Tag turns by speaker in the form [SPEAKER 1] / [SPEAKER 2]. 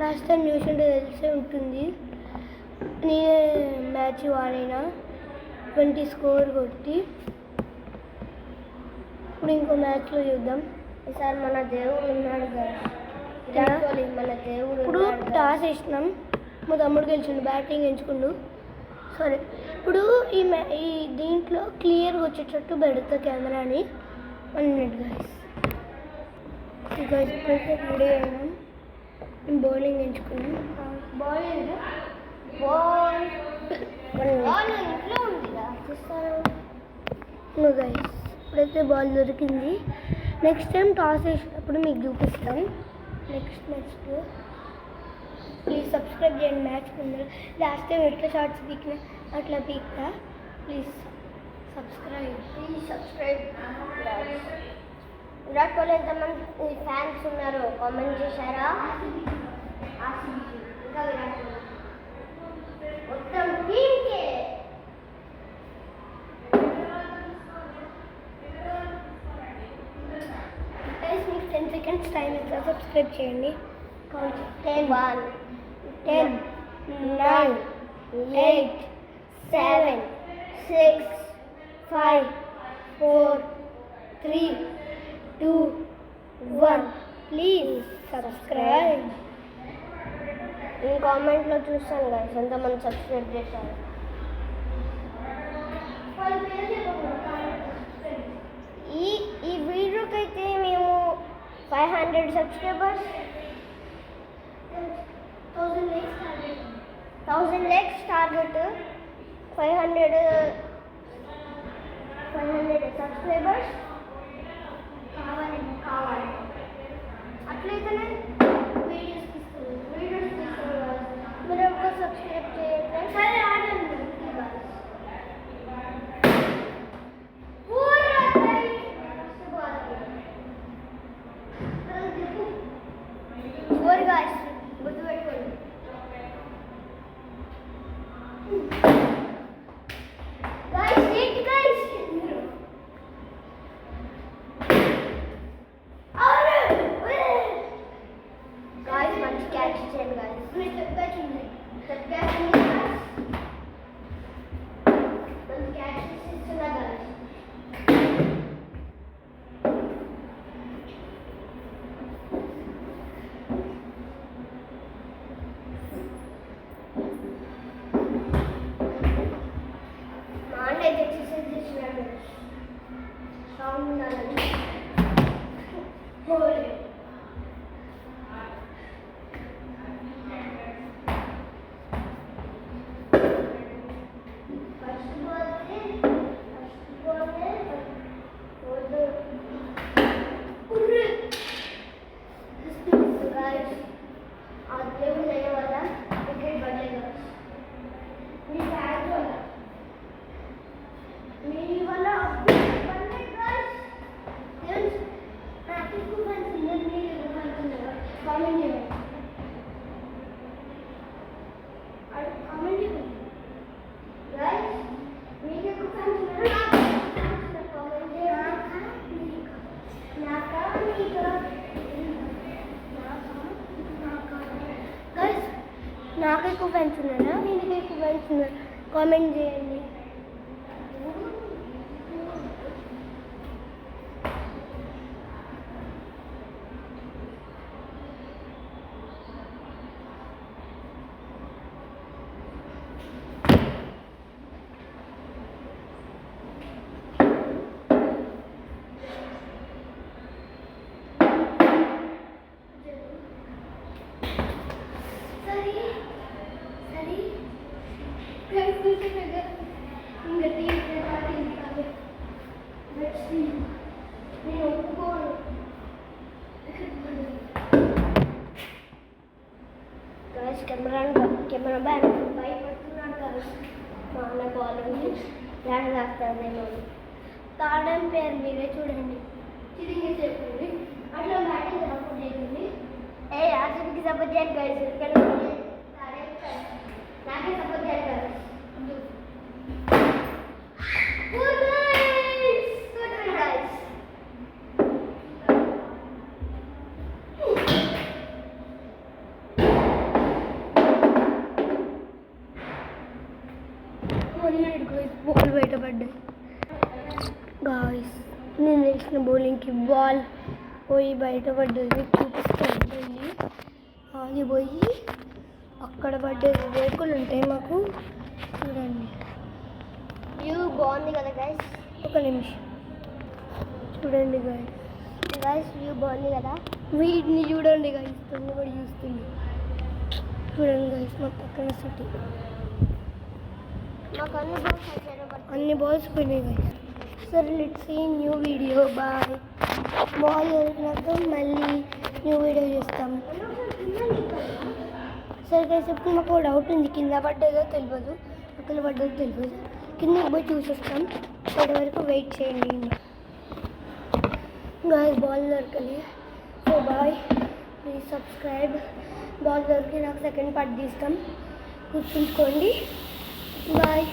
[SPEAKER 1] Last time news అంటే తెలిసే ఉంటుంది. నేనే మ్యాచ్ ఆడినా 20 స్కోర్ కొట్టి. ఇప్పుడు ఇంకో మ్యాచ్లో చూద్దాం.
[SPEAKER 2] ఈసారి మన దేవుడు ఉన్నాడు కదా, విరాట్ కోహ్లీ మన దేవుడు.
[SPEAKER 1] ఇప్పుడు టాస్ వేసినాం, మా తమ్ముడు గెలిచిండు, బ్యాటింగ్ ఎంచుకుండు. సరే, ఇప్పుడు ఈ దీంట్లో క్లియర్గా వచ్చేటట్టు పెడతా కెమెరాని. 1 minute గైస్. ఇప్పుడైతే రెడీ అయినాం. మేము బౌలింగ్ ఎంచుకున్నాం.
[SPEAKER 2] బౌలింగ్ ఇంట్లో ఉందిగా
[SPEAKER 1] చూస్తాను గైస్. ఇప్పుడైతే బాల్ దొరికింది. నెక్స్ట్ టైం టాస్ వేసినప్పుడు మీకు చూపిస్తాం. నెక్స్ట్ ప్లీజ్ సబ్స్క్రైబ్ చేయండి. మ్యాచ్ ముందు లాస్ట్ టైం ఎట్లా షార్ట్స్ పీకినా అట్లా పీక్తా. Please subscribe.
[SPEAKER 2] విరాట్ కోహ్లీ ఎంతమంది ఫ్యాన్స్ ఉన్నారో కామెంట్ చేశారా? ఇంకా విరాట్ కోహ్లీ మొత్తం టీమ్కే.
[SPEAKER 1] మీకు 10 seconds టైం ఇస్తా, సబ్స్క్రైబ్ చేయండి.
[SPEAKER 2] 10 10 9 8 7 6 5 4 3 2 1.
[SPEAKER 1] Please subscribe.
[SPEAKER 2] నేను కామెంట్లో చూస్తాను గైస్ ఎంతమంది సబ్స్క్రైబ్ చేశారు. ఈ వీడియోకి అయితే మేము 500 సబ్స్క్రైబర్స్, 1000 likes టార్గెట్, 500 సబ్స్క్రైబర్స్ కావాలి. అట్లయితేనే వీడియోస్ తీసుకోవాలి. మీరు ఎవరు సబ్స్క్రైబ్ చేయట్లేదు? సరే ఆడండి. గుర్తుపెట్టుకోండి. మంచి క్యాచ్ ఇచ్చాను
[SPEAKER 1] నాకు ఎక్కువ ఫ్యాన్స్ ఉన్నారా, మీకు ఎక్కువ ఫ్యాన్స్ ఉన్నారు? కామెంట్ చేయండి. కెమెరా బ్యాన్ భయపడుతున్నాడు కదా మా అన్న బౌలింగ్ బ్యాట్ రాస్తాను. థర్డ్ ఎంపైర్ మీరే చూడండి, తిరిగి చెప్పండి. అట్లా బ్యాటింగ్ సపోర్ట్ చేయండి. ఆర్సీబీకి సపోర్ట్ చేయండి గైస్. నాకే సపోర్ట్ చేయాలి కదా. చేసిన బౌలింగ్కి బాల్ పోయి బయట పడ్డది, చూపిస్తాను. ఆగిపోయి అక్కడ పడ్డది. రేకులు ఉంటాయి మాకు, చూడండి.
[SPEAKER 2] వ్యూ బాగుంది కదా గైస్.
[SPEAKER 1] ఒక నిమిషం చూడండి గాయస్.
[SPEAKER 2] గైస్ వ్యూ బాగుంది కదా.
[SPEAKER 1] వీటిని చూడండి గాయస్, తొమ్మిది కూడా చూస్తుంది. చూడండి గాయస్, మా పక్కన సిటీ.
[SPEAKER 2] మాకు అన్ని బాల్స్ వచ్చారు,
[SPEAKER 1] అన్ని బాల్స్ పోయినాయి గాయస్. సరే, let's see new video. Bye. Ball దొరికినాక మళ్ళీ న్యూ వీడియో చేస్తాం. సరే గైస్, ఇప్పుడు మాకు డౌట్ ఉంది, కింద పడ్డదో తెలియదు, పక్కన పడ్డదో తెలియదు. కిందకి పోయి చూసేస్తాం. అప్పటి వరకు వెయిట్ చేయండి. గాయస్ బాల్ దొరకలే. So bye, please subscribe. Ball దొరికి నాకు సెకండ్ పార్ట్ తీస్తాం, గుర్తుంచుకోండి. బాయ్.